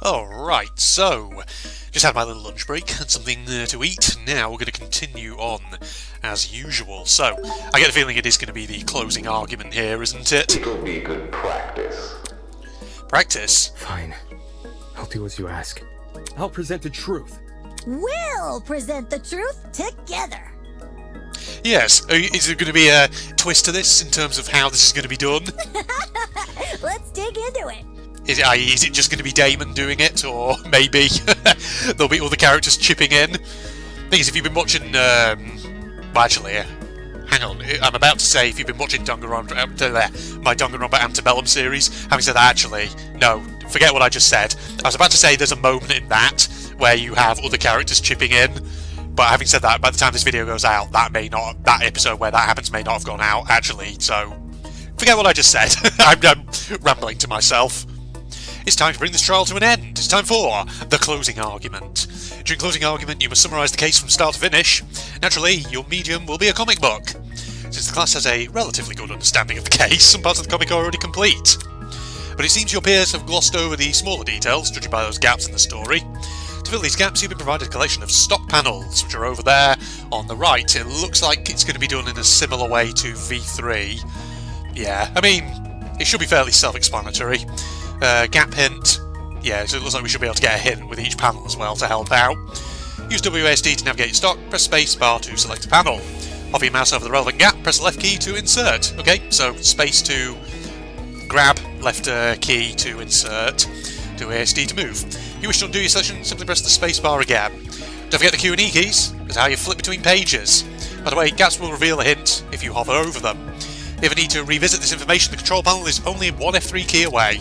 Alright, so, just had my little lunch break and something to eat. Now we're going to continue on as usual. So, I get the feeling it is going to be the closing argument here, isn't it? It'll be good practice. Practice? Fine. I'll do as you ask. I'll present the truth. We'll present the truth together. Yes. Is there going to be a twist to this in terms of how this is going to be done? Let's dig into it. Is it just going to be Damon doing it, or maybe there'll be other characters chipping in? Thing is, if you've been watching, well, actually, hang on, I'm about to say if you've been watching Danganronpa, my Danganronpa Antebellum series, having said that, actually, no, forget what I just said. I was about to say there's a moment in that where you have other characters chipping in, but having said that, by the time this video goes out, that episode where that happens may not have gone out, actually, so forget what I just said. I'm rambling to myself. It's time to bring this trial to an end. It's time for the closing argument. During closing argument, you must summarise the case from start to finish. Naturally, your medium will be a comic book. Since the class has a relatively good understanding of the case, some parts of the comic are already complete. But it seems your peers have glossed over the smaller details, judging by those gaps in the story. To fill these gaps, you've been provided a collection of stock panels, which are over there on the right. It looks like it's going to be done in a similar way to V3. Yeah, I mean, it should be fairly self-explanatory. Gap hint. Yeah, so it looks like we should be able to get a hint with each panel as well to help out. Use WASD to navigate your stock, press space bar to select a panel. Hover your mouse over the relevant gap, press the left key to insert. Okay, so space to grab, left key to insert, WASD to move. If you wish to undo your selection, simply press the space bar again. Don't forget the Q and E keys, because how you flip between pages. By the way, gaps will reveal a hint if you hover over them. If you ever need to revisit this information, the control panel is only one F3 key away.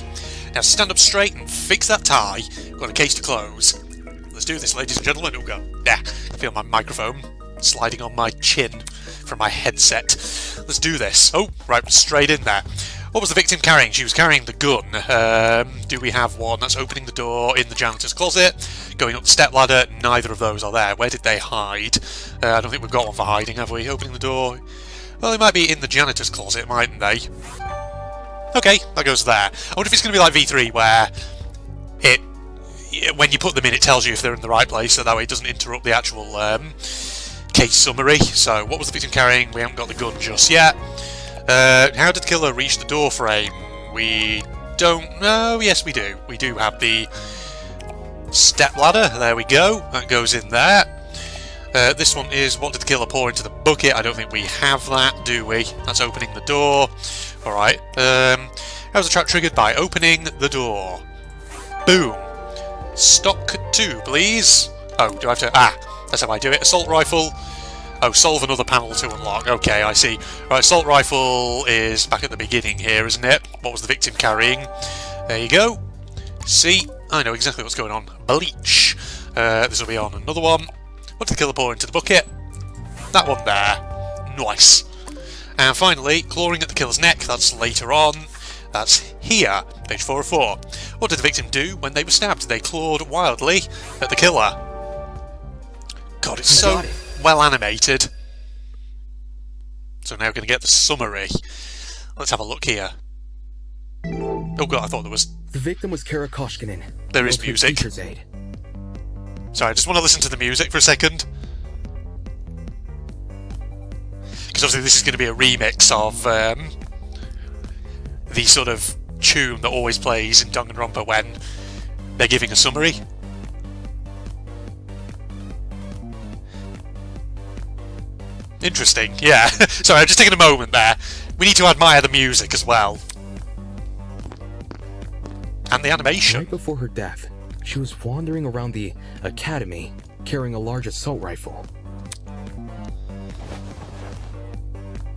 Now stand up straight and fix that tie. We've got a case to close. Let's do this, ladies and gentlemen. Oh god, I feel my microphone sliding on my chin from my headset. Let's do this. Oh, right, straight in there. What was the victim carrying? She was carrying the gun. Do we have one that's opening the door in the janitor's closet? Going up the step ladder? Neither of those are there. Where did they hide? I don't think we've got one for hiding, have we? Opening the door? Well, they might be in the janitor's closet, mightn't they? Okay, that goes there. I wonder if it's going to be like V3, where when you put them in, it tells you if they're in the right place, so that way it doesn't interrupt the actual case summary. So, what was the victim carrying? We haven't got the gun just yet. How did the killer reach the door frame? We don't know. Yes, we do. We do have the step ladder. There we go. That goes in there. This one is, what did the killer pour into the bucket? I don't think we have that, do we? That's opening the door. Alright. How's the trap triggered? By opening the door. Boom. Stock 2, please. Oh, do I have to... that's how I do it. Assault rifle. Oh, solve another panel to unlock. Okay, I see. Right, assault rifle is back at the beginning here, isn't it? What was the victim carrying? There you go. See? I know exactly what's going on. Bleach. This will be on another one. What did the killer pour into the bucket? That one there. Nice. And finally, clawing at the killer's neck. That's later on. That's here. Page 404. What did the victim do when they were stabbed? They clawed wildly at the killer. God, it's so well animated. So now we're going to get the summary. Let's have a look here. Oh god, I thought there was... The victim was Kara Koshkinen. There is music. Sorry, I just want to listen to the music for a second. Because obviously this is going to be a remix of the sort of tune that always plays in Danganronpa when they're giving a summary. Interesting, yeah. Sorry, I'm just taking a moment there. We need to admire the music as well. And the animation. Right before her death, she was wandering around the academy carrying a large assault rifle.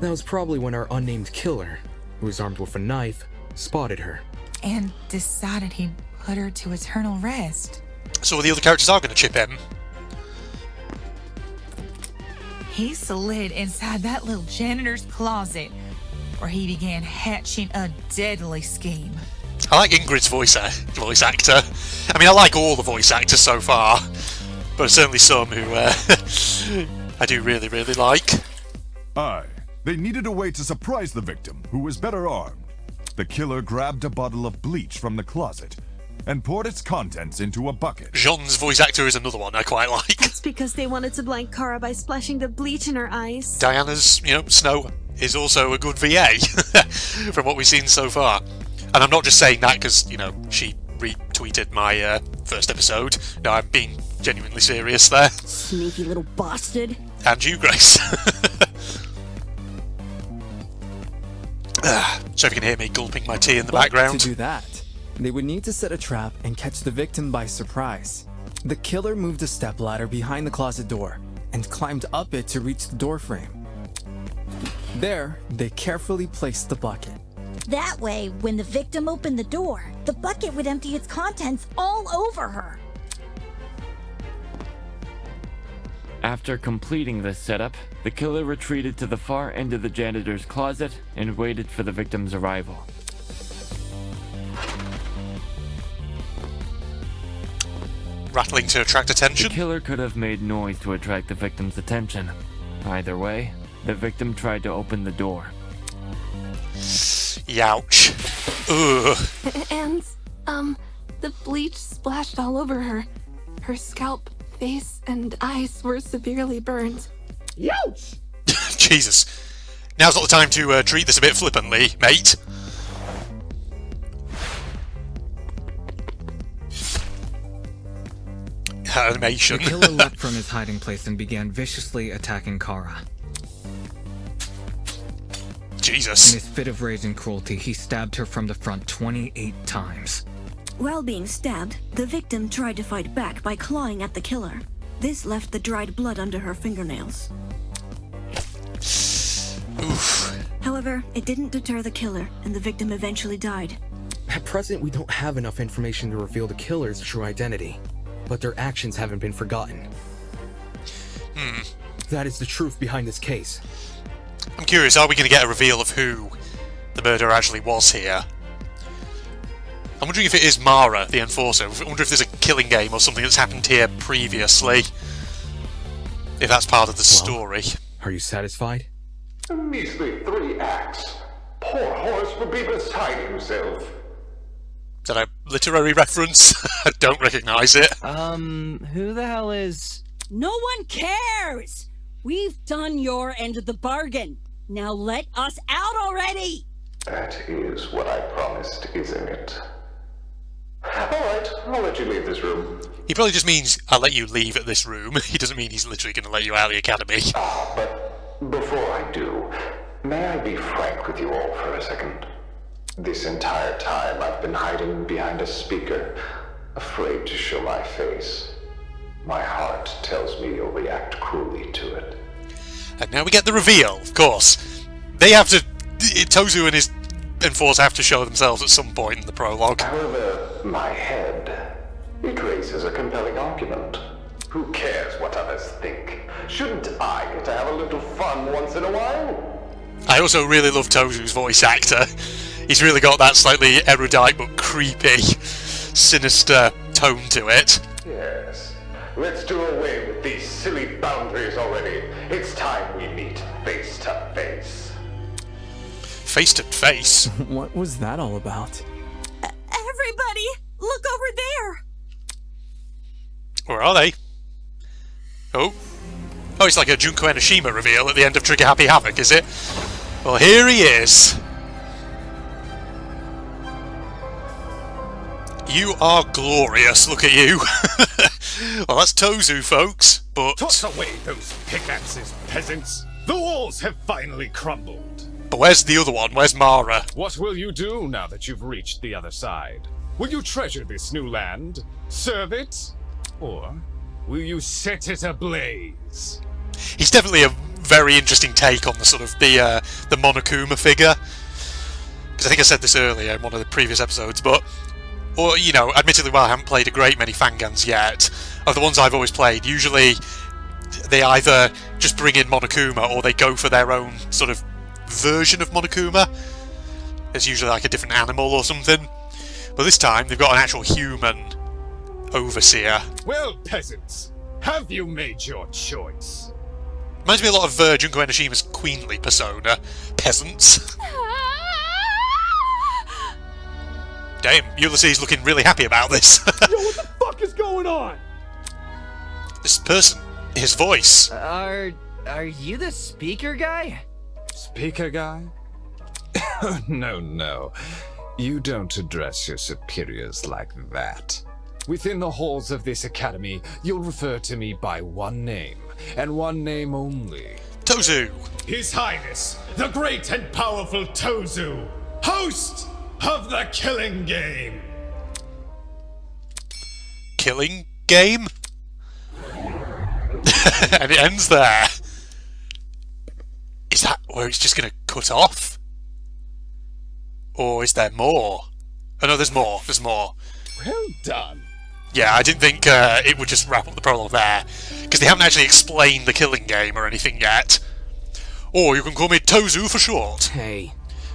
That was probably when our unnamed killer, who was armed with a knife, spotted her. And decided he'd put her to eternal rest. So the other characters are going to chip in. He slid inside that little janitor's closet, where he began hatching a deadly scheme. I like Ingrid's voice actor. I mean, I like all the voice actors so far, but there's certainly some who I do really, really like. They needed a way to surprise the victim, who was better armed. The killer grabbed a bottle of bleach from the closet. and poured its contents into a bucket. Jean's voice actor is another one I quite like. That's because they wanted to blind Kara by splashing the bleach in her eyes. Diana's, Snow is also a good VA from what we've seen so far. And I'm not just saying that because, she retweeted my first episode. No, I'm being genuinely serious there. Sneaky little bastard. And you, Grace. So if you can hear me gulping my tea in the background. To do that, they would need to set a trap and catch the victim by surprise. The killer moved a stepladder behind the closet door and climbed up it to reach the doorframe. There, they carefully placed the bucket. That way, when the victim opened the door, the bucket would empty its contents all over her. After completing this setup, the killer retreated to the far end of the janitor's closet and waited for the victim's arrival. Rattling to attract The attention. killer could have made noise to attract the victim's attention. Either way, the victim tried to open the door. Youch. Ugh. And, the bleach splashed all over her. Her scalp, face, and eyes were severely burned. Jesus. Now's not the time to treat this a bit flippantly, mate. Animation. The killer leapt from his hiding place and began viciously attacking Kara. In Jesus. his fit of rage and cruelty, he stabbed her from the front 28 times. While being stabbed, the victim tried to fight back by clawing at the killer. This left the dried blood under her fingernails. Oof. However, it didn't deter the killer, and the victim eventually died. At present, we don't have enough information to reveal the killer's true identity, but their actions haven't been forgotten. That is the truth behind this case. I'm curious, are we going to get a reveal of who the murderer actually was here? I'm wondering if it is Mara, the Enforcer. I wonder if there's a killing game or something that's happened here previously. If that's part of the story. Are you satisfied? Measly 3 acts. Poor horse would be beside himself. Is that a literary reference? I don't recognise it. Who the hell is... No one cares! We've done your end of the bargain. Now let us out already! That is what I promised, isn't it? Alright, I'll let you leave this room. He probably just means, I'll let you leave at this room. He doesn't mean he's literally going to let you out of the academy. But before I do, may I be frank with you all for a second? This entire time I've been hiding behind a speaker, afraid to show my face. My heart tells me you'll react cruelly to it. And now we get the reveal, of course. They have to... Tozu and his Enforcer have to show themselves at some point in the prologue. However, my head, it raises a compelling argument. Who cares what others think? Shouldn't I get to have a little fun once in a while? I also really love Tozu's voice actor. He's really got that slightly erudite but creepy, sinister tone to it. Yes. Let's do away with these silly boundaries already. It's time we meet face to face. Face to face? What was that all about? Everybody, look over there! Where are they? Oh. Oh, it's like a Junko Enoshima reveal at the end of Trigger Happy Havoc, is it? Well, here he is. You are glorious, look at you. Well, that's Tozu, folks, but... Toss away those pickaxes, peasants! The walls have finally crumbled. But where's the other one? Where's Mara? What will you do now that you've reached the other side? Will you treasure this new land? Serve it? Or will you set it ablaze? He's definitely a very interesting take on the sort of the Monokuma figure. Because I think I said this earlier in one of the previous episodes, but... Or, you know, admittedly, while I haven't played a great many Fangans yet, of the ones I've always played, usually they either just bring in Monokuma or they go for their own sort of version of Monokuma. It's usually like a different animal or something. But this time, they've got an actual human overseer. Well, peasants, have you made your choice? Reminds me a lot of Junko Enoshima's queenly persona. Peasants. Damn, Ulysses looking really happy about this. Yo, what the fuck is going on? This person, his voice. Are you the speaker guy? Speaker guy? No. You don't address your superiors like that. Within the halls of this academy, you'll refer to me by one name, and one name only. Tozu! His Highness, the great and powerful Tozu, host of the Killing Game! Killing Game? And it ends there. Is that where it's just gonna cut off? Or is there more? Oh no, there's more. There's more. Well done. Yeah, I didn't think it would just wrap up the prologue there, because they haven't actually explained the Killing Game or anything yet. Or you can call me Tozu for short. Hey.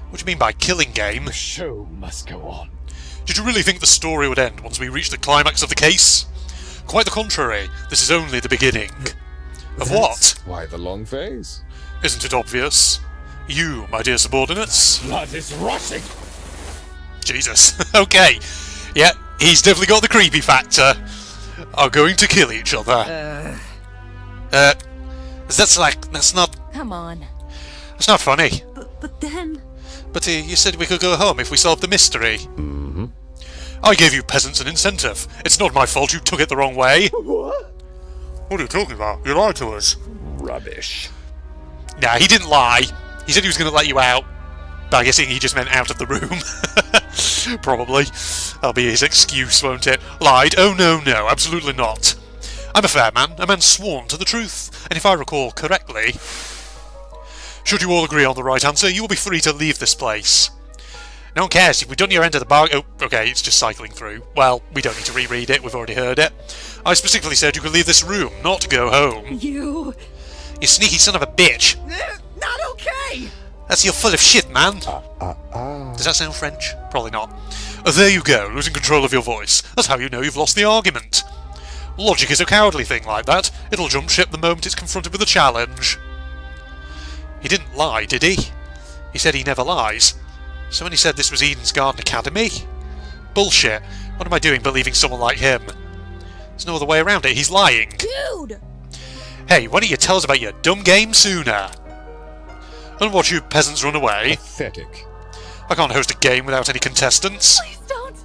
What do you mean by Killing Game? The show must go on. Did you really think the story would end once we reached the climax of the case? Quite the contrary, this is only the beginning. Of what? Why the long phase? Isn't it obvious? You, my dear subordinates. Blood is rushing. Jesus. Okay. Yeah, he's definitely got the creepy factor. Are going to kill each other. That's not... Come on. That's not funny. But then... But you said we could go home if we solved the mystery. Mm-hmm. I gave you peasants an incentive. It's not my fault you took it the wrong way. What? What are you talking about? You lied to us. Rubbish. Nah, he didn't lie. He said he was going to let you out. But I'm guessing he just meant out of the room. Probably. That'll be his excuse, won't it? Lied? Oh no, absolutely not. I'm a fair man, a man sworn to the truth. And if I recall correctly... Should you all agree on the right answer, you will be free to leave this place. No one cares, if we've done your end of the bargain... Oh, okay, it's just cycling through. Well, we don't need to reread it, we've already heard it. I specifically said you could leave this room, not go home. You sneaky son of a bitch. not okay! That's you're full of shit, man. Does that sound French? Probably not. There you go, losing control of your voice. That's how you know you've lost the argument. Logic is a cowardly thing like that. It'll jump ship the moment it's confronted with a challenge. He didn't lie, did he? He said he never lies. So when he said this was Eden's Garden Academy? Bullshit. What am I doing believing someone like him? There's no other way around it, he's lying. Dude! Hey, why don't you tell us about your dumb game sooner? And watch you peasants run away. Pathetic. I can't host a game without any contestants. Please don't.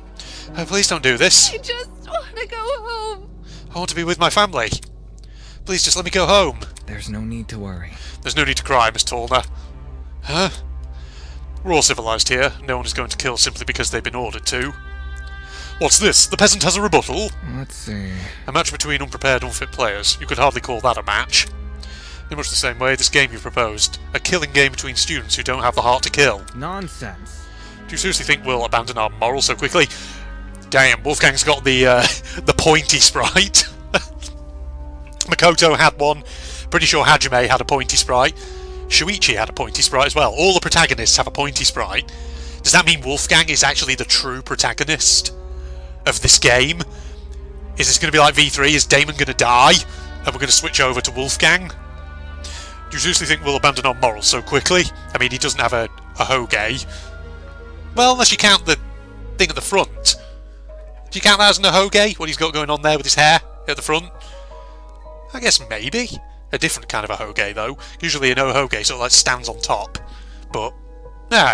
Please don't do this. I just want to go home. I want to be with my family. Please just let me go home. There's no need to worry. There's no need to cry, Miss Tallner. Huh? We're all civilized here. No one is going to kill simply because they've been ordered to. What's this? The peasant has a rebuttal? Let's see... A match between unprepared, unfit players. You could hardly call that a match. In much the same way, this game you proposed. A killing game between students who don't have the heart to kill. Nonsense. Do you seriously think we'll abandon our morals so quickly? Damn, Wolfgang's got the the pointy sprite. Makoto had one. Pretty sure Hajime had a pointy sprite. Shuichi had a pointy sprite as well. All the protagonists have a pointy sprite. Does that mean Wolfgang is actually the true protagonist of this game? Is this going to be like V3? Is Damon going to die? And we're going to switch over to Wolfgang? Do you seriously think we'll abandon our morals so quickly? I mean, he doesn't have a Hoge. Well, unless you count the thing at the front. Do you count that as an Hoge? What he's got going on there with his hair at the front? I guess maybe. A different kind of a Hoge, though. Usually an Hoge sort of like stands on top. But,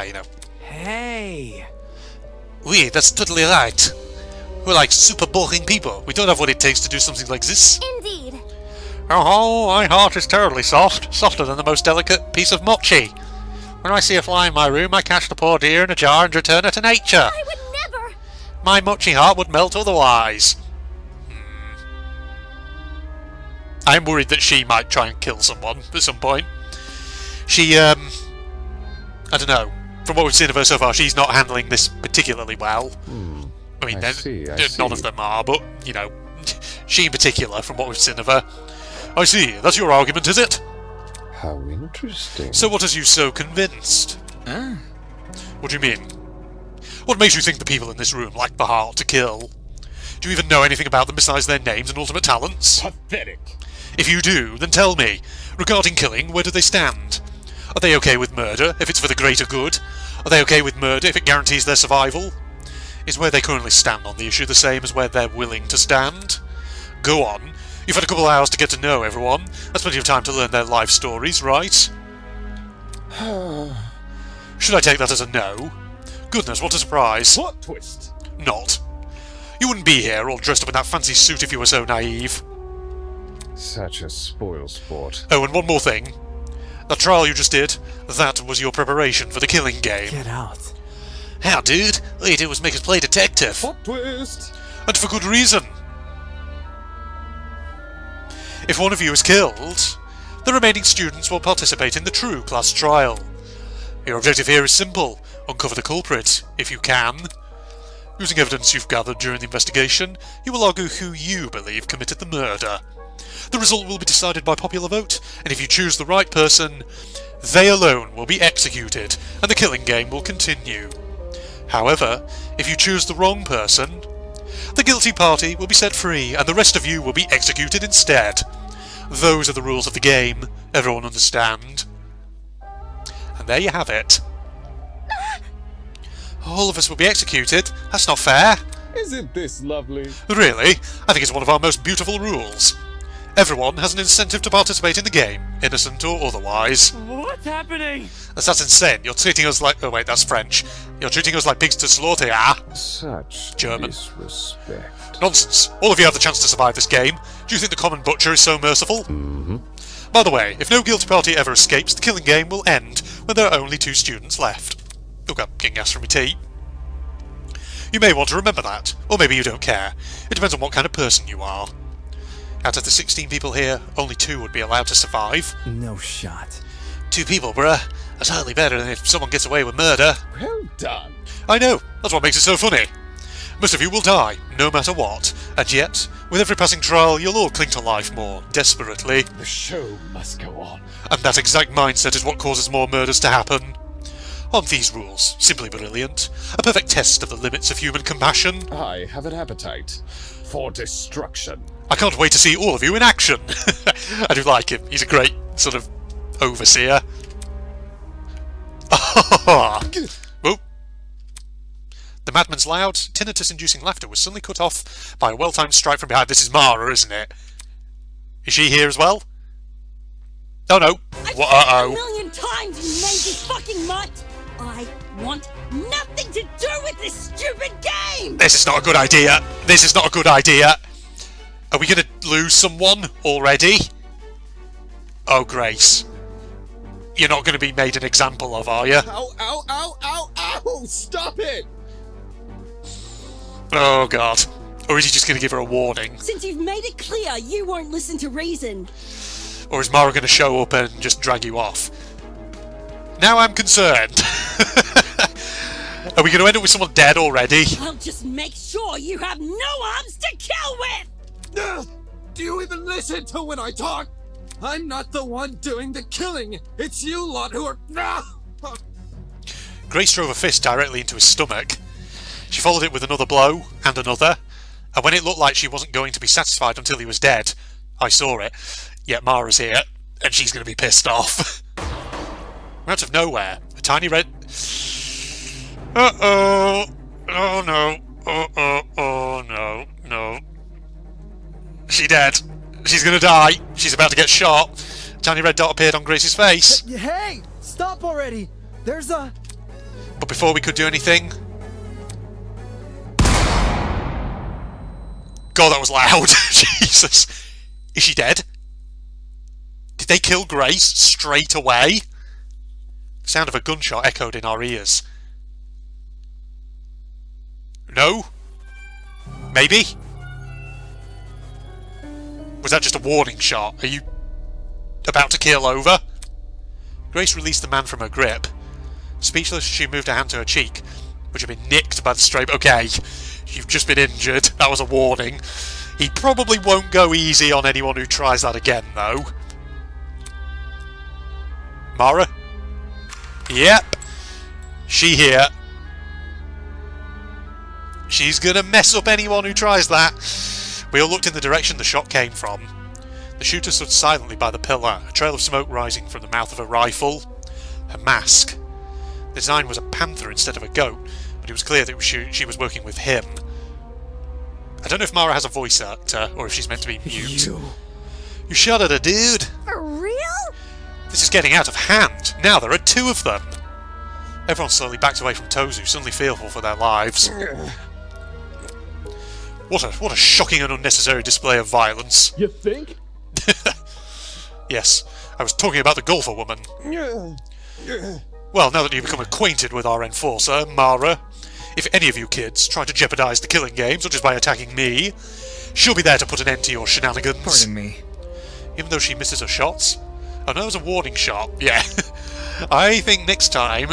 you know. Hey! Oui, that's totally right. We're like super boring people. We don't have what it takes to do something like this. Indeed. Oh, my heart is terribly soft. Softer than the most delicate piece of mochi. When I see a fly in my room, I catch the poor dear in a jar and return her to nature. I would never. My mochi heart would melt otherwise. I'm worried that she might try and kill someone at some point. She, I don't know. From what we've seen of her so far, she's not handling this particularly well. I mean, none of them are, but, you know, she in particular, from what we've seen of her. I see. That's your argument, is it? How interesting. So what has you so convinced? What do you mean? What makes you think the people in this room lack the heart to kill? Do you even know anything about them besides their names and ultimate talents? Pathetic. If you do, then tell me. Regarding killing, where do they stand? Are they okay with murder, if it's for the greater good? Are they okay with murder if it guarantees their survival? Is where they currently stand on the issue the same as where they're willing to stand? Go on. You've had a couple of hours to get to know everyone. That's plenty of time to learn their life stories, right? Should I take that as a no? Goodness, what a surprise. Plot twist. Not. You wouldn't be here all dressed up in that fancy suit if you were so naive. Such a spoilsport. Oh, and one more thing. That trial you just did, that was your preparation for the killing game. Get out. How, dude? All you did was make us play detective. Plot twist. And for good reason. If one of you is killed, the remaining students will participate in the true class trial. Your objective here is simple. Uncover the culprit, if you can. Using evidence you've gathered during the investigation, you will argue who you believe committed the murder. The result will be decided by popular vote, and if you choose the right person, they alone will be executed, and the killing game will continue. However, if you choose the wrong person, the guilty party will be set free, and the rest of you will be executed instead. Those are the rules of the game, everyone understand? And there you have it. All of us will be executed. That's not fair. Isn't this lovely? Really? I think it's one of our most beautiful rules. Everyone has an incentive to participate in the game, innocent or otherwise. What's happening? That's insane. You're treating us like... Oh wait, that's French. You're treating us like pigs to slaughter, ah? Such German. disrespect. Nonsense. All of you have the chance to survive this game. Do you think the common butcher is so merciful? Mm-hmm. By the way, if no guilty party ever escapes, the killing game will end when there are only 2 students left. Look, I'm getting gas from my tea. You may want to remember that, or maybe you don't care. It depends on what kind of person you are. Out of the 16 people here, only 2 would be allowed to survive. No shot. 2 people, bruh. That's hardly better than if someone gets away with murder. Well done. I know, that's what makes it so funny. Most of you will die, no matter what, and yet, with every passing trial, you'll all cling to life more desperately. The show must go on. And that exact mindset is what causes more murders to happen. Aren't these rules simply brilliant? A perfect test of the limits of human compassion? I have an appetite for destruction. I can't wait to see all of you in action. I do like him. He's a great sort of overseer. Oh. The madman's loud, tinnitus-inducing laughter was suddenly cut off by a well-timed strike from behind. This is Mara, isn't it? Is she here as well? Oh no. A million times, you mangy fucking mutt! I want nothing to do with this stupid game! This is not a good idea. This is not a good idea. Are we going to lose someone already? Oh, Grace. You're not going to be made an example of, are you? Ow, ow, ow, ow, ow! Stop it! Oh, God. Or is he just going to give her a warning? Since you've made it clear you won't listen to reason. Or is Mara going to show up and just drag you off? Now I'm concerned. Are we going to end up with someone dead already? I'll just make sure you have no arms to kill with! Do you even listen to when I talk? I'm not the one doing the killing. It's you lot who are... Grace drove a fist directly into his stomach. She followed it with another blow, and another, and when it looked like she wasn't going to be satisfied until he was dead, I saw it. Yet Mara's here, and she's going to be pissed off. Out of nowhere, a tiny red... Uh-oh! Oh no! Oh no, no. She dead. She's gonna die. She's about to get shot. A tiny red dot appeared on Grace's face. Hey! Stop already! There's a... But before we could do anything... God, that was loud. Jesus. Is she dead? Did they kill Grace straight away? The sound of a gunshot echoed in our ears. No? Maybe? Was that just a warning shot? Are you about to keel over? Grace released the man from her grip. Speechless, she moved her hand to her cheek, which had been nicked by the stray... Okay, you've just been injured. That was a warning. He probably won't go easy on anyone who tries that again, though. Mara? Yep. She here. She's gonna mess up anyone who tries that. We all looked in the direction the shot came from. The shooter stood silently by the pillar, a trail of smoke rising from the mouth of a rifle. Her mask. The design was a panther instead of a goat, but but it was clear that she was working with him. I don't know if Mara has a voice actor, or if she's meant to be mute. You shot at her, dude! For real? This is getting out of hand! Now there are 2 of them! Everyone slowly backed away from Tozu, suddenly fearful for their lives. What a shocking and unnecessary display of violence. You think? Yes, I was talking about the golfer woman. Well, now that you've become acquainted with our enforcer, Mara, if any of you kids try to jeopardize the killing game, such as by attacking me, she'll be there to put an end to your shenanigans. Pardon me. Even though she misses her shots? Oh no, it was a warning shot, yeah. I think next time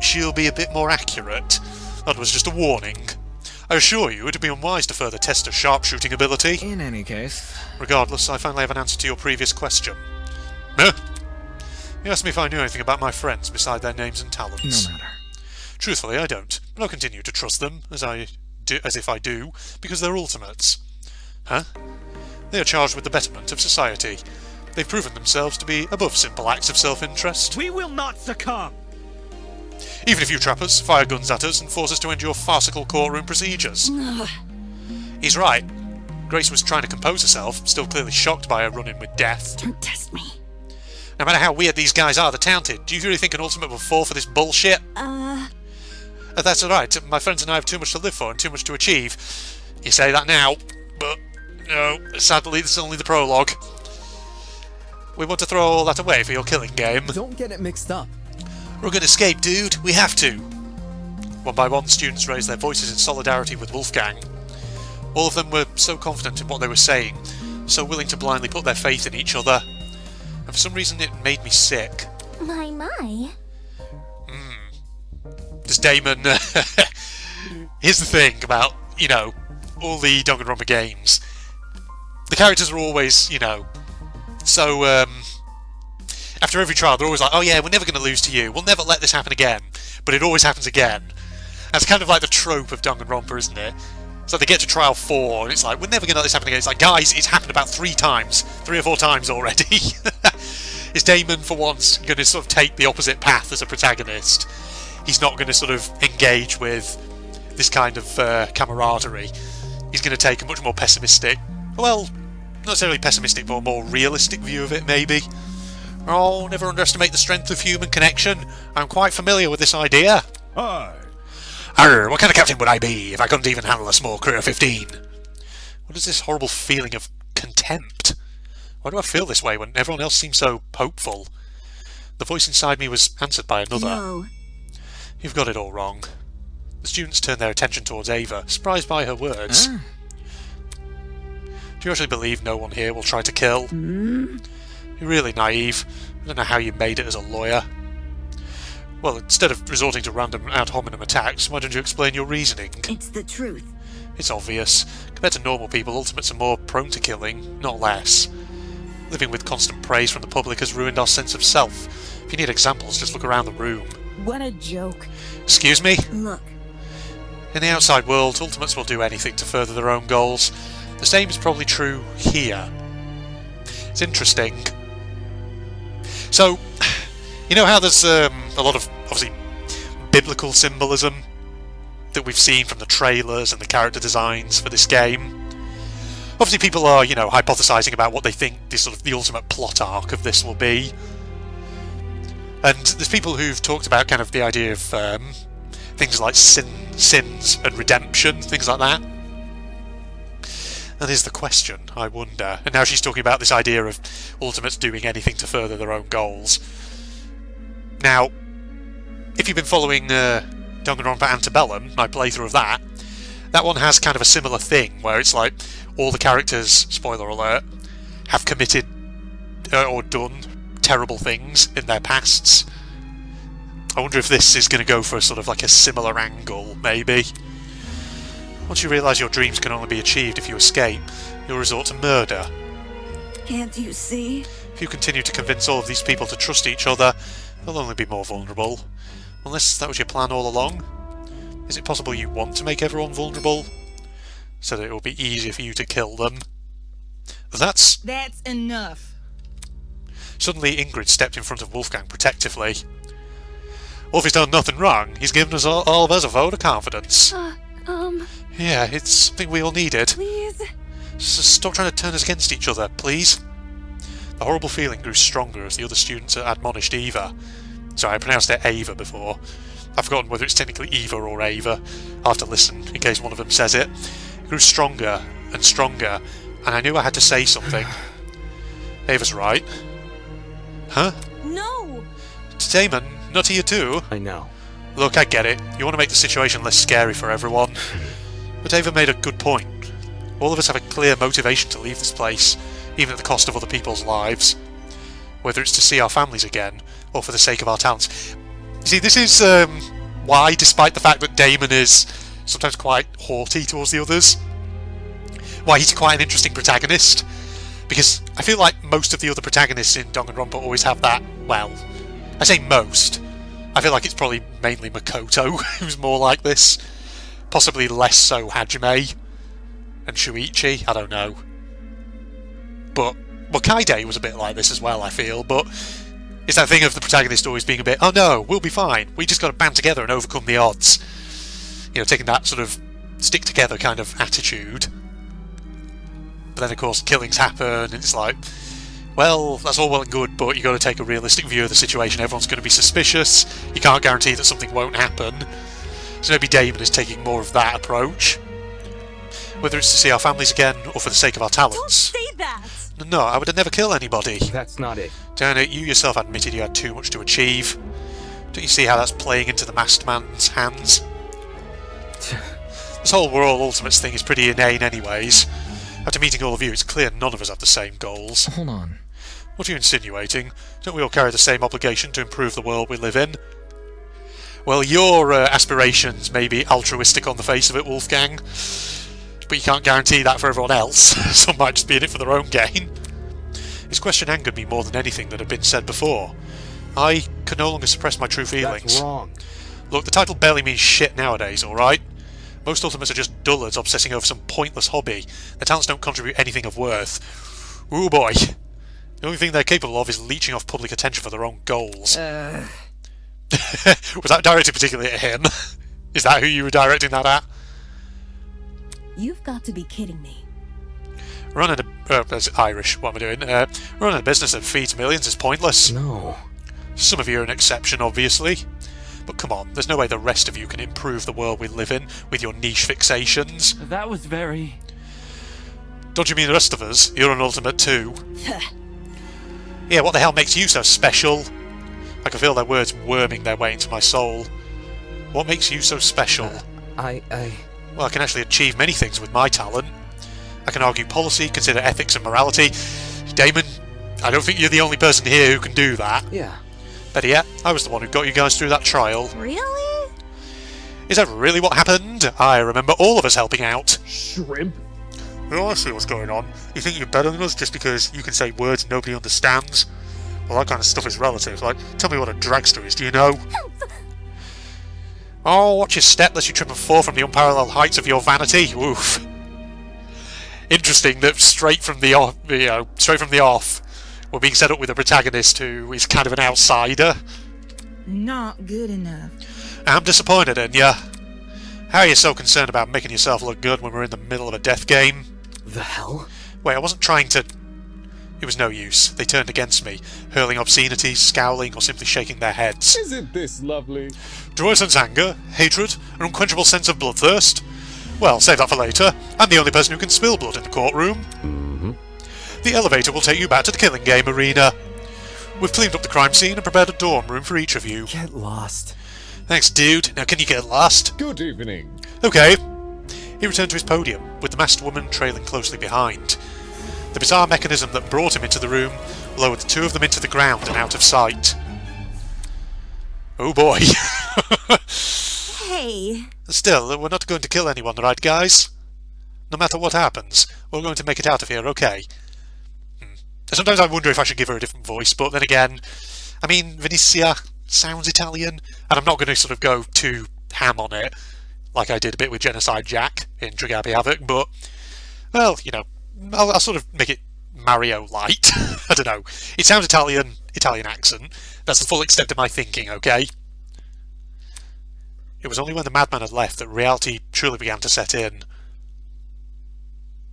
she'll be a bit more accurate. That was just a warning. I assure you, it would be unwise to further test her sharpshooting ability. In any case... Regardless, I finally have an answer to your previous question. Huh? You asked me if I knew anything about my friends beside their names and talents. No matter. Truthfully, I don't, but I'll continue to trust them, as if I do, because they're ultimates. Huh? They are charged with the betterment of society. They've proven themselves to be above simple acts of self-interest. We will not succumb! Even if you trap us, fire guns at us, and force us to endure farcical courtroom procedures. He's right. Grace was trying to compose herself, still clearly shocked by her run-in with death. Don't test me. No matter how weird these guys are, they're talented. Do you really think an ultimate will fall for this bullshit? That's alright. My friends and I have too much to live for and too much to achieve. You say that now, but no, sadly this is only the prologue. We want to throw all that away for your killing game. Don't get it mixed up. We're gonna escape, dude. We have to. One by one, students raised their voices in solidarity with Wolfgang. All of them were so confident in what they were saying, so willing to blindly put their faith in each other. And for some reason it made me sick. My. Does Damon... Here's the thing about, you know, all the Danganronpa games. The characters are always, you know, so, after every trial they're always like, oh yeah, we're never going to lose to you, we'll never let this happen again. But it always happens again. That's kind of like the trope of Danganronpa, isn't it? So they get to trial 4, and it's like, we're never going to let this happen again. It's like, guys, it's happened about 3 or 4 times already. Is Damon, for once, going to sort of take the opposite path as a protagonist? He's not going to sort of engage with this kind of camaraderie. He's going to take a much more pessimistic, well, not necessarily pessimistic, but a more realistic view of it, maybe. Oh, never underestimate the strength of human connection. I'm quite familiar with this idea. Aye. Arr, what kind of captain would I be if I couldn't even handle a small crew of 15? What is this horrible feeling of contempt? Why do I feel this way when everyone else seems so hopeful? The voice inside me was answered by another. No. You've got it all wrong. The students turned their attention towards Ava, surprised by her words. Do you actually believe no one here will try to kill? You're really naive. I don't know how you made it as a lawyer. Well, instead of resorting to random ad hominem attacks, why don't you explain your reasoning? It's the truth. It's obvious. Compared to normal people, ultimates are more prone to killing, not less. Living with constant praise from the public has ruined our sense of self. If you need examples, just look around the room. What a joke. Excuse me? Look. In the outside world, ultimates will do anything to further their own goals. The same is probably true here. It's interesting. So, you know how there's a lot of, obviously, biblical symbolism that we've seen from the trailers and the character designs for this game? Obviously people are, you know, hypothesizing about what they think this sort of the ultimate plot arc of this will be. And there's people who've talked about kind of the idea of things like sins and redemption, things like that. That is the question, I wonder. And now she's talking about this idea of ultimates doing anything to further their own goals. Now, if you've been following Danganronpa Antebellum, my playthrough of that, that one has kind of a similar thing, where it's like all the characters, spoiler alert, have committed or done terrible things in their pasts. I wonder if this is going to go for sort of like a similar angle, maybe. Once you realise your dreams can only be achieved if you escape, you'll resort to murder. Can't you see? If you continue to convince all of these people to trust each other, they'll only be more vulnerable. Unless that was your plan all along? Is it possible you want to make everyone vulnerable? So that it will be easier for you to kill them? That's enough. Suddenly Ingrid stepped in front of Wolfgang protectively. Wolfie's done nothing wrong. He's given us all of us a vote of confidence. Yeah, it's something we all needed. Please? Stop trying to turn us against each other, please. The horrible feeling grew stronger as the other students admonished Eva. Sorry, I pronounced it Ava before. I've forgotten whether it's technically Eva or Ava. I'll have to listen in case one of them says it. It grew stronger and stronger, and I knew I had to say something. Ava's right. Huh? No! Damon, not to you too? I know. Look, I get it. You want to make the situation less scary for everyone. But Ava made a good point. All of us have a clear motivation to leave this place, even at the cost of other people's lives. Whether it's to see our families again, or for the sake of our talents. You see, this is why, despite the fact that Damon is sometimes quite haughty towards the others, why he's quite an interesting protagonist. Because I feel like most of the other protagonists in Danganronpa always have that, well, I say most. I feel like it's probably mainly Makoto who's more like this. Possibly less so Hajime and Shuichi, I don't know. But, well, Kaide was a bit like this as well, I feel, but it's that thing of the protagonist always being a bit, oh no, we'll be fine, we just got to band together and overcome the odds. You know, taking that sort of stick together kind of attitude. But then of course killings happen and it's like, well, that's all well and good, but you got to take a realistic view of the situation. Everyone's going to be suspicious, you can't guarantee that something won't happen. So maybe Damon is taking more of that approach. Whether it's to see our families again or for the sake of our talents. Don't say that! No, I would have never kill anybody. That's not it. Darn it, you yourself admitted you had too much to achieve. Don't you see how that's playing into the masked man's hands? This whole World Ultimates thing is pretty inane anyways. After meeting all of you, it's clear none of us have the same goals. Hold on. What are you insinuating? Don't we all carry the same obligation to improve the world we live in? Well, your aspirations may be altruistic on the face of it, Wolfgang, but you can't guarantee that for everyone else. Some might just be in it for their own gain. His question angered me more than anything that had been said before. I could no longer suppress my true feelings. That's wrong. Look, the title barely means shit nowadays, alright? Most Ultimates are just dullards obsessing over some pointless hobby. Their talents don't contribute anything of worth. Ooh boy. The only thing they're capable of is leeching off public attention for their own goals. Was that directed particularly at him? Is that who you were directing that at? You've got to be kidding me. Running a... that's Irish, what am I doing? Running a business that feeds millions is pointless. No. Some of you are an exception, obviously. But come on, there's no way the rest of you can improve the world we live in with your niche fixations. That was very... Don't you mean the rest of us? You're an ultimate too. Yeah, what the hell makes you so special? I can feel their words worming their way into my soul. What makes you so special? Well, I can actually achieve many things with my talent. I can argue policy, consider ethics and morality. Damon, I don't think you're the only person here who can do that. Yeah. Better yet, I was the one who got you guys through that trial. Really? Is that really what happened? I remember all of us helping out. Shrimp? Oh, I see what's going on. You think you're better than us just because you can say words nobody understands? Well, that kind of stuff is relative. Like, tell me what a dragster is, do you know? Oh, watch your step lest you trip and fall from the unparalleled heights of your vanity. Oof. Interesting that straight from the off, we're being set up with a protagonist who is kind of an outsider. Not good enough. I'm disappointed in ya. How are you so concerned about making yourself look good when we're in the middle of a death game? The hell? Wait, I wasn't trying to... It was no use. They turned against me, hurling obscenities, scowling, or simply shaking their heads. Isn't this lovely? Do I sense anger, hatred, an unquenchable sense of bloodthirst? Well, save that for later. I'm the only person who can spill blood in the courtroom. Mm-hmm. The elevator will take you back to the killing game arena. We've cleaned up the crime scene and prepared a dorm room for each of you. Get lost. Thanks, dude. Now, can you get lost? Good evening. Okay. He returned to his podium, with the masked woman trailing closely behind. The bizarre mechanism that brought him into the room lowered the two of them into the ground and out of sight. Oh boy. Hey. Still, we're not going to kill anyone, right guys? No matter what happens, we're going to make it out of here, okay? Sometimes I wonder if I should give her a different voice, but then again, I mean, Vinicia sounds Italian, and I'm not going to sort of go too ham on it, like I did a bit with Genocide Jack in Dragabi Havoc, but, well, you know, I'll sort of make it Mario light. I don't know. It sounds Italian accent. That's the full extent of my thinking, okay? It was only when the madman had left that reality truly began to set in.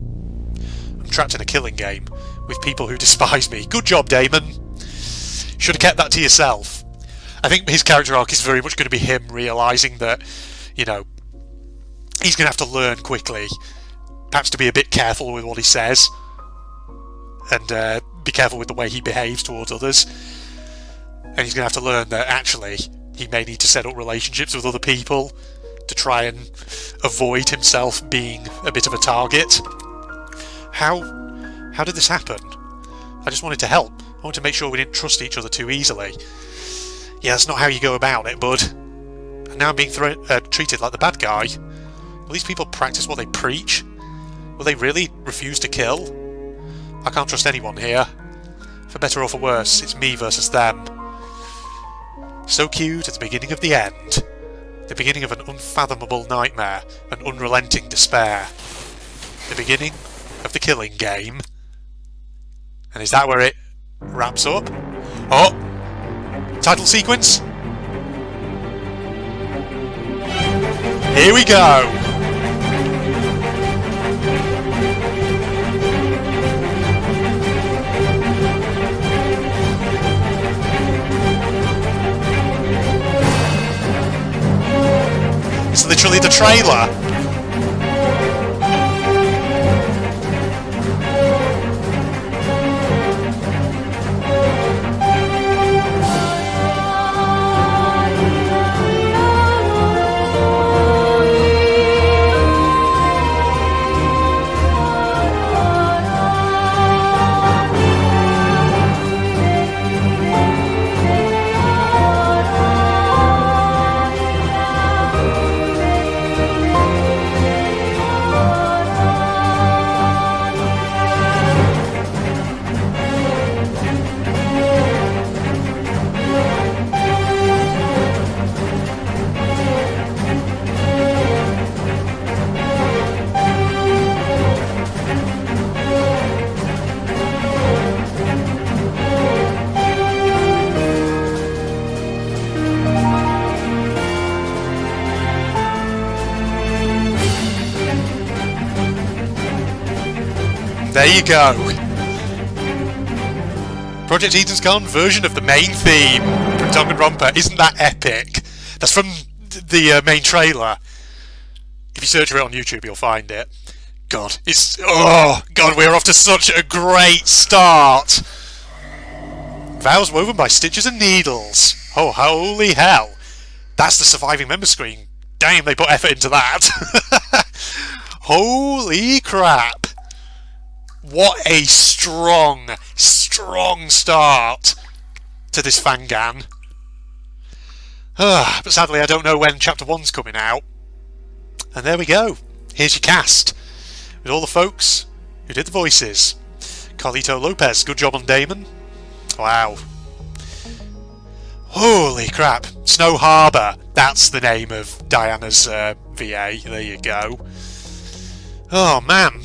I'm trapped in a killing game with people who despise me. Good job, Damon. Should have kept that to yourself. I think his character arc is very much going to be him realising that, you know, he's going to have to learn quickly, perhaps to be a bit careful with what he says, and be careful with the way he behaves towards others. And he's going to have to learn that actually he may need to set up relationships with other people to try and avoid himself being a bit of a target. How did this happen? I just wanted to help. I wanted to make sure we didn't trust each other too easily. Yeah, that's not how you go about it, bud. And now I'm being treated like the bad guy. Will these people practice what they preach? Will they really refuse to kill? I can't trust anyone here. For better or for worse, it's me versus them. So cute at the beginning of the end. The beginning of an unfathomable nightmare, an unrelenting despair. The beginning of the killing game. And is that where it wraps up? Oh! Title sequence? Here we go! It's literally the trailer. There you go. Project Eden's Gone version of the main theme from Danganronpa. Isn't that epic? That's from the main trailer. If you search for it on YouTube, you'll find it. God, oh God, we're off to such a great start. Vows woven by stitches and needles. Oh, holy hell! That's the surviving member screen. Damn, they put effort into that. Holy crap! What a strong start to this Fangan. But sadly I don't know when Chapter 1's coming out. And there we go. Here's your cast. With all the folks who did the voices. Carlito Lopez, good job on Damon. Wow. Holy crap. Snow Harbour. That's the name of Diana's VA. There you go. Oh man.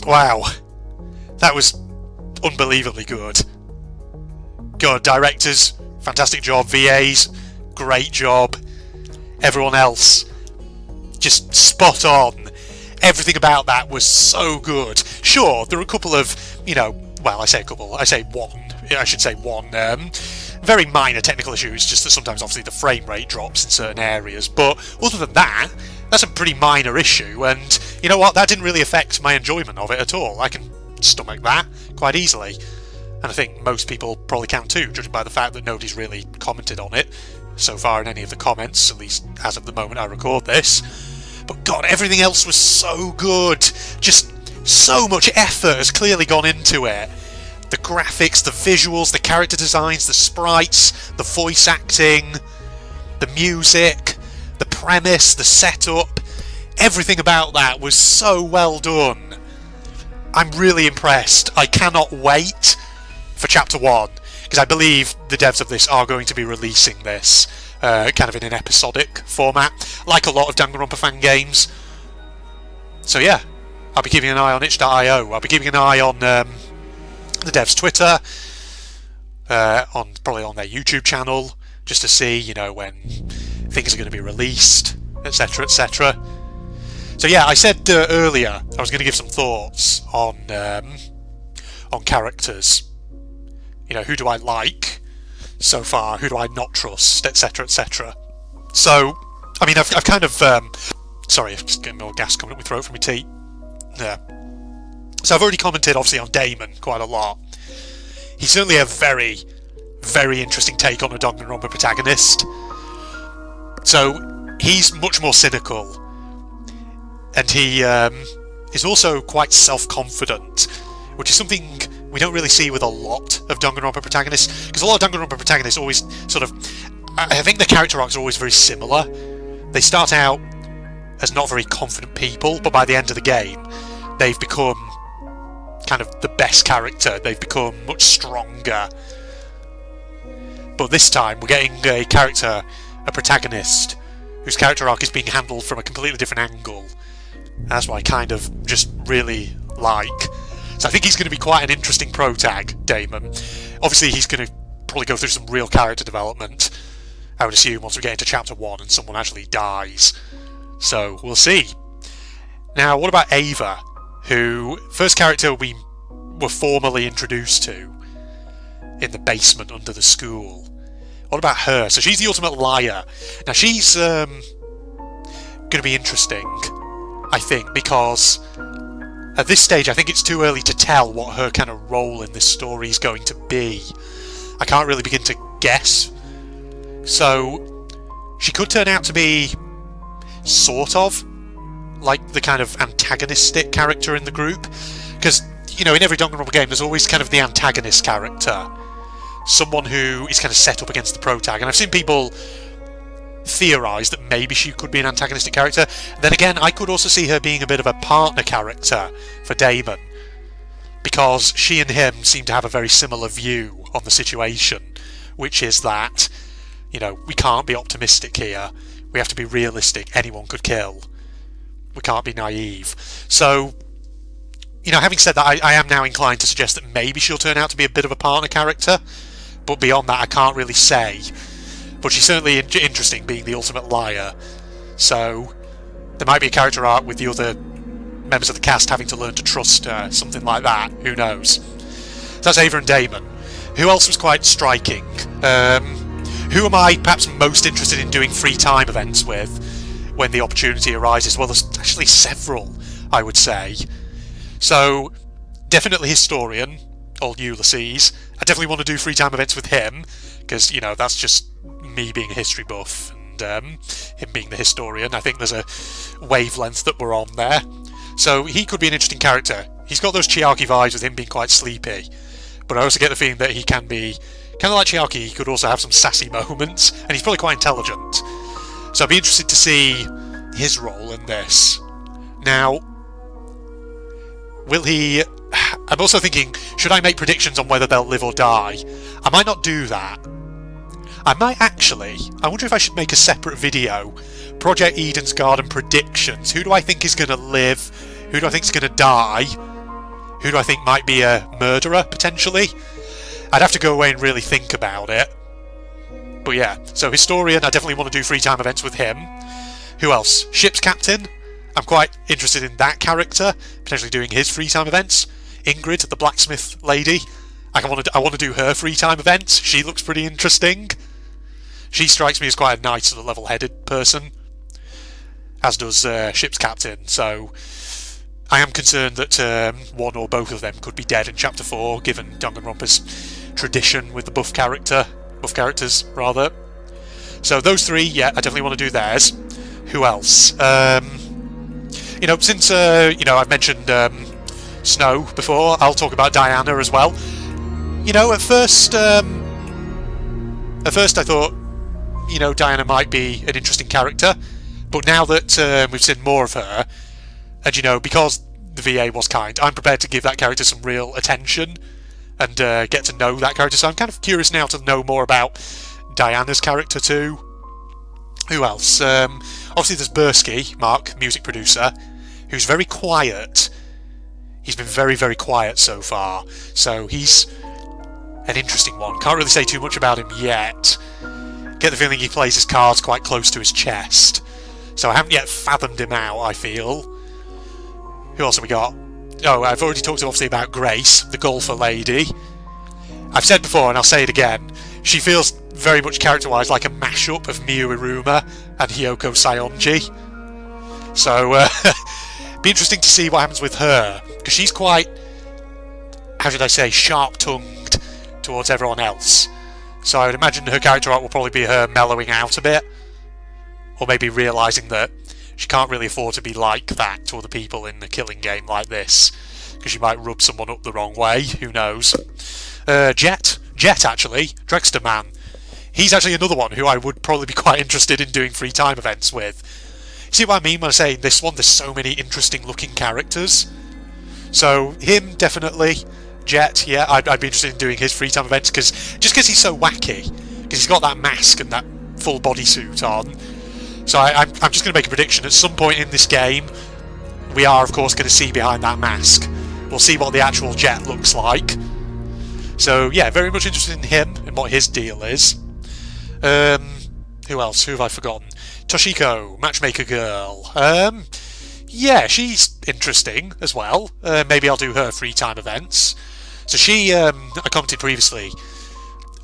Wow, that was unbelievably good. God, directors, fantastic job. VAs, great job. Everyone else, just spot on. Everything about that was so good. Sure, there were a couple of, you know, well, I say a couple, I say one, I should say one, very minor technical issues, just that sometimes obviously the frame rate drops in certain areas, but other than that, that's a pretty minor issue, and you know what, that didn't really affect my enjoyment of it at all. I can stomach that quite easily, and I think most people probably can too, judging by the fact that nobody's really commented on it so far in any of the comments, at least as of the moment I record this. But God, everything else was so good. Just so much effort has clearly gone into it. The graphics, the visuals, the character designs, the sprites, the voice acting, the music, the premise, the setup, everything about that was so well done. I'm really impressed. I cannot wait for Chapter 1, because I believe the devs of this are going to be releasing this kind of in an episodic format, like a lot of Danganronpa fan games. So yeah, I'll be keeping an eye on itch.io. I'll be keeping an eye on the devs' Twitter, probably on their YouTube channel, just to see, you know, when things are going to be released, etc., etc. So yeah, I said earlier I was going to give some thoughts on characters. You know, who do I like so far? Who do I not trust? Etc., etc. So, I mean, I've kind of sorry, I'm just getting more gas coming up my throat from my tea. Yeah. So I've already commented, obviously, on Damon quite a lot. He's certainly a very, very interesting take on a Danganronpa protagonist. So he's much more cynical, and he is also quite self-confident, which is something we don't really see with a lot of Danganronpa protagonists, because a lot of Danganronpa protagonists always sort of, I think the character arcs are always very similar. They start out as not very confident people, but by the end of the game, they've become kind of the best character. They've become much stronger. But this time, we're getting a character, a protagonist, whose character arc is being handled from a completely different angle. That's what I kind of just really like. So I think he's going to be quite an interesting protag, Damon. Obviously, he's going to probably go through some real character development, I would assume, once we get into Chapter 1 and someone actually dies. So, we'll see. Now, what about Ava, who, first character we were formally introduced to in the basement under the school. What about her? So she's the ultimate liar. Now, she's going to be interesting, I think, because at this stage, I think it's too early to tell what her kind of role in this story is going to be. I can't really begin to guess. So, she could turn out to be sort of like the kind of antagonistic character in the group, because, you know, in every Danganronpa game there's always kind of the antagonist character, someone who is kind of set up against the protag, and I've seen people theorise that maybe she could be an antagonistic character. Then again, I could also see her being a bit of a partner character for Damon, because she and him seem to have a very similar view on the situation, which is that, you know, we can't be optimistic here, we have to be realistic, anyone could kill. We can't be naive. So, you know, having said that, I am now inclined to suggest that maybe she'll turn out to be a bit of a partner character, but beyond that I can't really say. But she's certainly interesting, being the ultimate liar. So, there might be a character arc with the other members of the cast having to learn to trust her, something like that, who knows. So that's Ava and Damon. Who else was quite striking? Who am I perhaps most interested in doing free time events with when the opportunity arises? Well, there's actually several, I would say. So, definitely Historian, old Ulysses. I definitely want to do free time events with him, because, you know, that's just me being a history buff and him being the historian. I think there's a wavelength that we're on there. So he could be an interesting character. He's got those Chiaki vibes with him being quite sleepy, but I also get the feeling that he can be kind of like Chiaki. He could also have some sassy moments, and he's probably quite intelligent. So I'd be interested to see his role in this. Now, will he... I'm also thinking, should I make predictions on whether they'll live or die? I might not do that. I might actually... I wonder if I should make a separate video. Project Eden's Garden predictions. Who do I think is going to live? Who do I think is going to die? Who do I think might be a murderer, potentially? I'd have to go away and really think about it. But yeah, so Historian, I definitely want to do free time events with him. Who else? Ship's Captain. I'm quite interested in that character, potentially doing his free time events. Ingrid, the blacksmith lady. I want to do her free time events. She looks pretty interesting. She strikes me as quite a nice sort of level-headed person, as does Ship's Captain. So I am concerned that one or both of them could be dead in Chapter 4, given Danganronpa's tradition with the buff characters rather. So those three, yeah, I definitely want to do theirs. Who else? You know, since you know, I've mentioned Snow before, I'll talk about Diana as well. You know, at first I thought, you know, Diana might be an interesting character, but now that we've seen more of her, and you know, because the VA was kind, I'm prepared to give that character some real attention and get to know that character. So I'm kind of curious now to know more about Diana's character too. Who else? Obviously there's Bursky, Mark, music producer, who's very quiet. He's been very, very quiet so far, so he's an interesting one. Can't really say too much about him yet. get the feeling he plays his cards quite close to his chest. So I haven't yet fathomed him out, I feel. Who else have we got? Oh, I've already talked obviously about Grace, the golfer lady. I've said before, and I'll say it again, she feels very much character-wise like a mashup of Miyu Iruma and Hyoko Saionji. So, be interesting to see what happens with her, because she's quite, how should I say, sharp-tongued towards everyone else. So I would imagine her character arc will probably be her mellowing out a bit, or maybe realising that she can't really afford to be like that to other people in a killing game like this, because she might rub someone up the wrong way, who knows. Jet actually, Dragster Man. He's actually another one who I would probably be quite interested in doing free time events with. See what I mean when I say in this one there's so many interesting looking characters? So him, definitely. Jet, yeah, I'd be interested in doing his free time events, just because he's so wacky, because he's got that mask and that full bodysuit on. So I'm just going to make a prediction. At some point in this game, we are, of course, going to see behind that mask. We'll see what the actual Jet looks like. So, yeah, very much interested in him and what his deal is. Who else? Who have I forgotten? Toshiko, Matchmaker Girl. Yeah, she's interesting as well. Maybe I'll do her free time events. So she, I commented previously,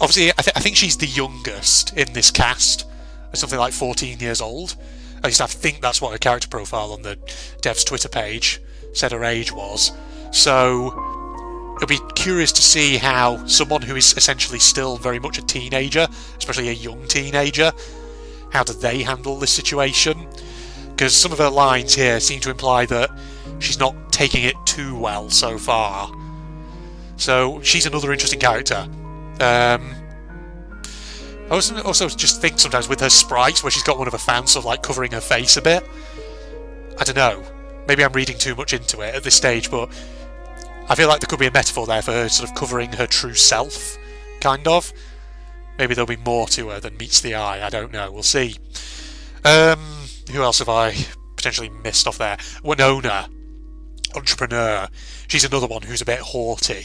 obviously I think she's the youngest in this cast. Something like 14 years old. At least I think that's what her character profile on the dev's Twitter page said her age was. So it'll be curious to see how someone who is essentially still very much a teenager, especially a young teenager, how do they handle this situation? Because some of her lines here seem to imply that she's not taking it too well so far. So she's another interesting character. I also just think sometimes with her sprites, where she's got one of her fans sort of like covering her face a bit. I don't know. Maybe I'm reading too much into it at this stage, but I feel like there could be a metaphor there for her sort of covering her true self, kind of. Maybe there'll be more to her than meets the eye. I don't know. We'll see. Who else have I potentially missed off there? Winona, entrepreneur. She's another one who's a bit haughty.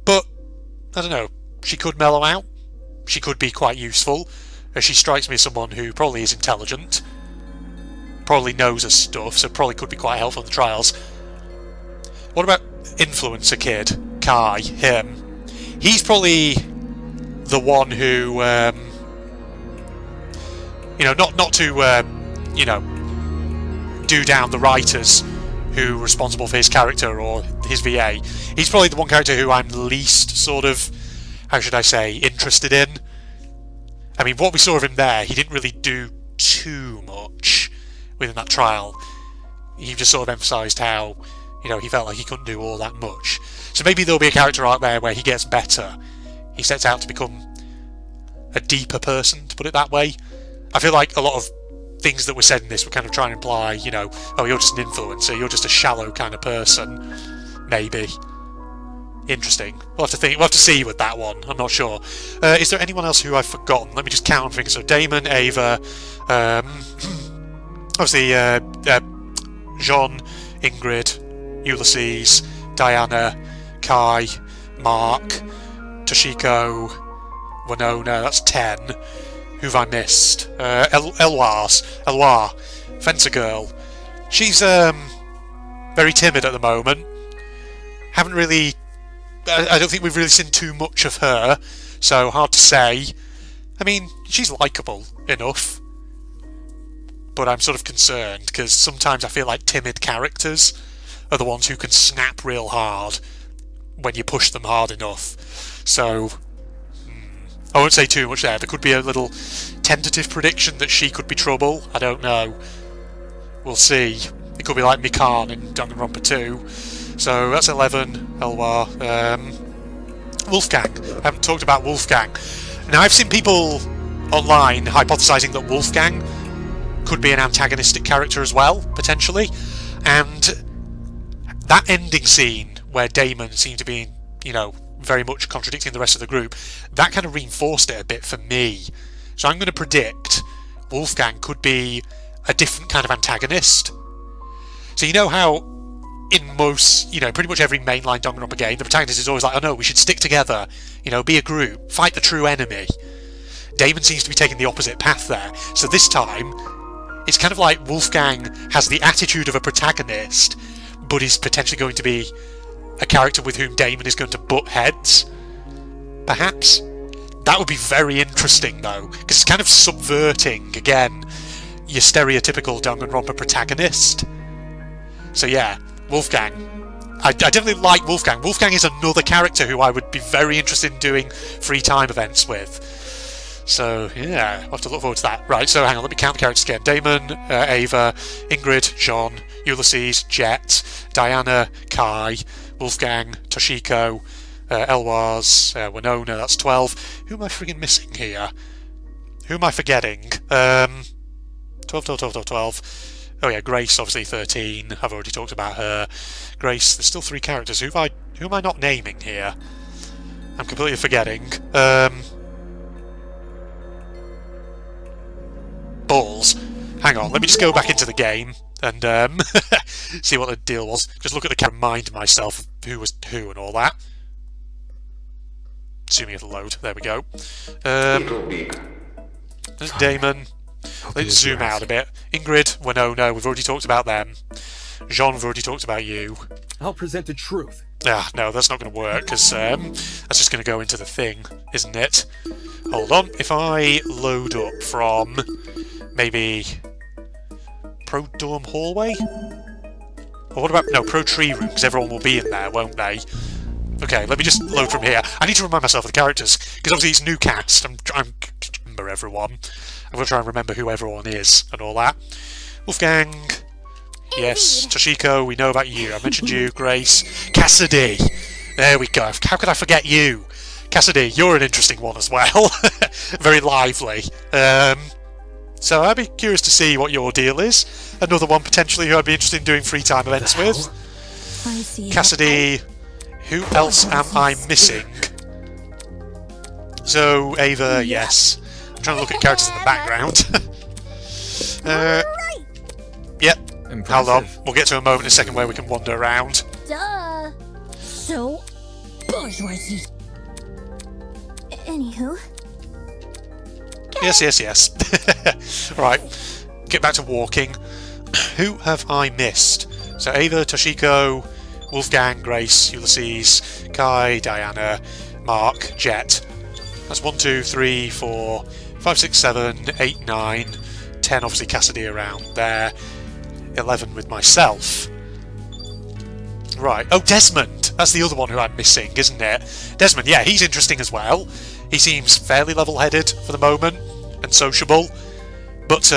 But, I don't know. She could mellow out. She could be quite useful, as she strikes me as someone who probably is intelligent, probably knows her stuff, so probably could be quite helpful in the trials. What about Influencer Kid? Kai, him. He's probably the one who, not to, do down the writers who are responsible for his character or his VA. He's probably the one character who I'm least sort of, how should I say, interested in. I mean, what we saw of him there, he didn't really do too much within that trial. He just sort of emphasised how, he felt like he couldn't do all that much. So maybe there'll be a character arc there where he gets better. He sets out to become a deeper person, to put it that way. I feel like a lot of things that were said in this were kind of trying to imply, oh, you're just an influencer, you're just a shallow kind of person. Maybe. Interesting. We'll have to see with that one. I'm not sure. Is there anyone else who I've forgotten? Let me just count things. So Damon, Ava, obviously Jean, Ingrid, Ulysses, Diana, Kai, Mark, Toshiko, Winona. That's 10. Who've I missed? Elwar, Fencer Girl. She's very timid at the moment. Haven't really. I don't think we've really seen too much of her, so hard to say. I mean, she's likeable enough, but I'm sort of concerned, because sometimes I feel like timid characters are the ones who can snap real hard when you push them hard enough. So, I won't say too much there. There could be a little tentative prediction that she could be trouble. I don't know. We'll see. It could be like Mikan in Danganronpa 2. So that's 11, Elwar. Wolfgang. I haven't talked about Wolfgang. Now, I've seen people online hypothesizing that Wolfgang could be an antagonistic character as well, potentially. And that ending scene where Damon seemed to be, very much contradicting the rest of the group, that kind of reinforced it a bit for me. So I'm going to predict Wolfgang could be a different kind of antagonist. So you know how in most, pretty much every mainline Danganronpa game, the protagonist is always like, oh no, we should stick together, be a group, fight the true enemy. Damon seems to be taking the opposite path there. So this time, it's kind of like Wolfgang has the attitude of a protagonist, but is potentially going to be a character with whom Damon is going to butt heads. Perhaps? That would be very interesting, though, because it's kind of subverting, again, your stereotypical Danganronpa protagonist. So yeah, Wolfgang. I definitely like Wolfgang. Wolfgang is another character who I would be very interested in doing free time events with. So yeah, I'll have to look forward to that. Right, so hang on, let me count the characters again. Damon, Ava, Ingrid, John, Ulysses, Jet, Diana, Kai, Wolfgang, Toshiko, Elwaz, Winona, that's 12. Who am I friggin' missing here? Who am I forgetting? 12. Oh yeah, Grace, obviously 13. I've already talked about her. Grace, there's still 3 characters. Who am I not naming here? I'm completely forgetting. Balls. Hang on, let me just go back into the game and see what the deal was. Just look at the camera, remind myself of who was who and all that. Assuming it'll load. There we go. There's Damon. Let's zoom out a bit. Ingrid, Winona, we've already talked about them. Jean, we've already talked about you. I'll present the truth. Ah, no, that's not going to work, because that's just going to go into the thing, isn't it? Hold on. If I load up from maybe Pro Dorm Hallway? Or what about, no, Pro Tree Room, because everyone will be in there, won't they? Okay, let me just load from here. I need to remind myself of the characters, because obviously it's new cast. I'm remember everyone. I'm going to try and remember who everyone is and all that. Wolfgang. Yes. Toshiko, we know about you. I mentioned you. Grace. Cassidy. There we go. How could I forget you? Cassidy, you're an interesting one as well. Very lively. So I'd be curious to see what your deal is. Another one potentially who I'd be interested in doing free time events with. I see. Cassidy. Who else am I missing? So, Ava, yes. I'm trying to look at characters in the background. Yep. Hold on. We'll get to a moment in a second where we can wander around. Duh. So bourgeoisie. Anywho. Yes. Right. Get back to walking. Who have I missed? So Ava, Toshiko, Wolfgang, Grace, Ulysses, Kai, Diana, Mark, Jet. That's 1, 2, 3, 4, 5, 6, 7, 8, 9, 10, obviously Cassidy around there. 11 with myself. Right. Oh, Desmond! That's the other one who I'm missing, isn't it? Desmond, yeah, he's interesting as well. He seems fairly level-headed for the moment and sociable. But,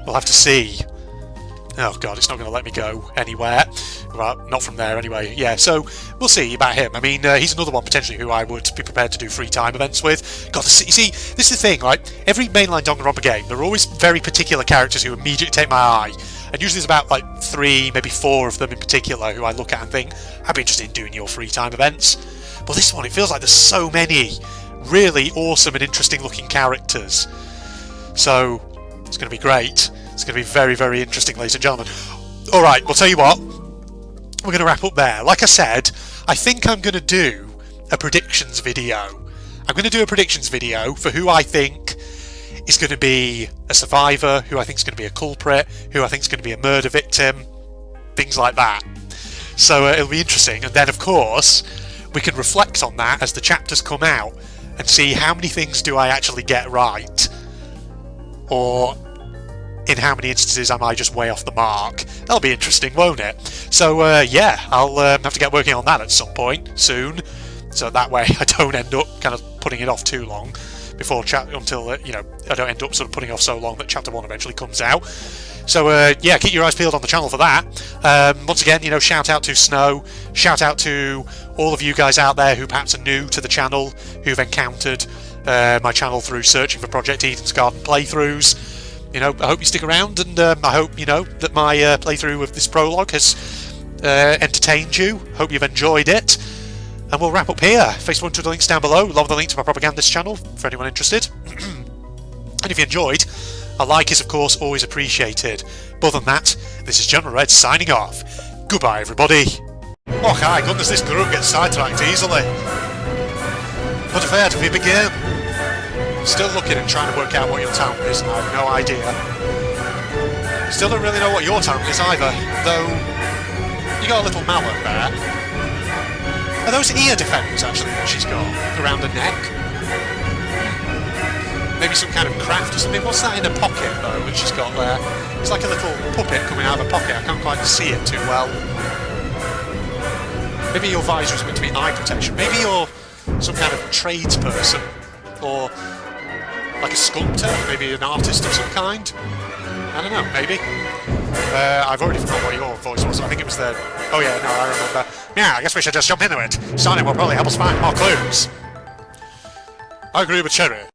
we'll have to see. Oh god, it's not going to let me go anywhere. Right, not from there anyway. Yeah, so we'll see about him. I mean, he's another one potentially who I would be prepared to do free time events with. God, you see, this is the thing, right? Every mainline Danganronpa game, there are always very particular characters who immediately take my eye. And usually there's about like 3, maybe 4 of them in particular who I look at and think, I'd be interested in doing your free time events. But this one, it feels like there's so many really awesome and interesting looking characters. So, it's going to be great. It's going to be very, very interesting, ladies and gentlemen. Alright, we'll tell you what. We're going to wrap up there. Like I said, I think I'm going to do a predictions video. I'm going to do a predictions video for who I think is going to be a survivor, who I think is going to be a culprit, who I think is going to be a murder victim, things like that. So it'll be interesting. And then, of course, we can reflect on that as the chapters come out and see how many things do I actually get right, or in how many instances am I just way off the mark. That'll be interesting, won't it? So yeah, I'll have to get working on that at some point soon, so that way I don't end up kind of putting it off too long before until you know, I don't end up sort of putting off so long that chapter 1 eventually comes out. So yeah, keep your eyes peeled on the channel for that. Once again, you know, shout out to Snow, shout out to all of you guys out there who perhaps are new to the channel, who've encountered my channel through searching for Project Eden's Garden playthroughs. You know, I hope you stick around, and I hope, you know, that my playthrough of this prologue has entertained you. Hope you've enjoyed it. And we'll wrap up here. Facebook to the links down below, along with the link to my propagandist channel for anyone interested. And if you enjoyed, a like is of course always appreciated. But other than that, this is General Red signing off. Goodbye, everybody. Oh hi, goodness, this group gets sidetracked easily. But fair do we begin? Still looking and trying to work out what your talent is, and I have no idea. Still don't really know what your talent is either, though you got a little mallet there. Are those ear defenders, actually, that she's got around her neck? Maybe some kind of craft or something. What's that in her pocket, though, that she's got there? It's like a little puppet coming out of her pocket. I can't quite see it too well. Maybe your visor is meant to be eye protection. Maybe you're some kind of tradesperson. Or like a sculptor. Maybe an artist of some kind. I don't know, maybe. I've already forgotten what your voice was. I think it was the... Oh yeah, no, I remember. Yeah, I guess we should just jump into it. Starting will probably help us find more clues. I agree with Cherry.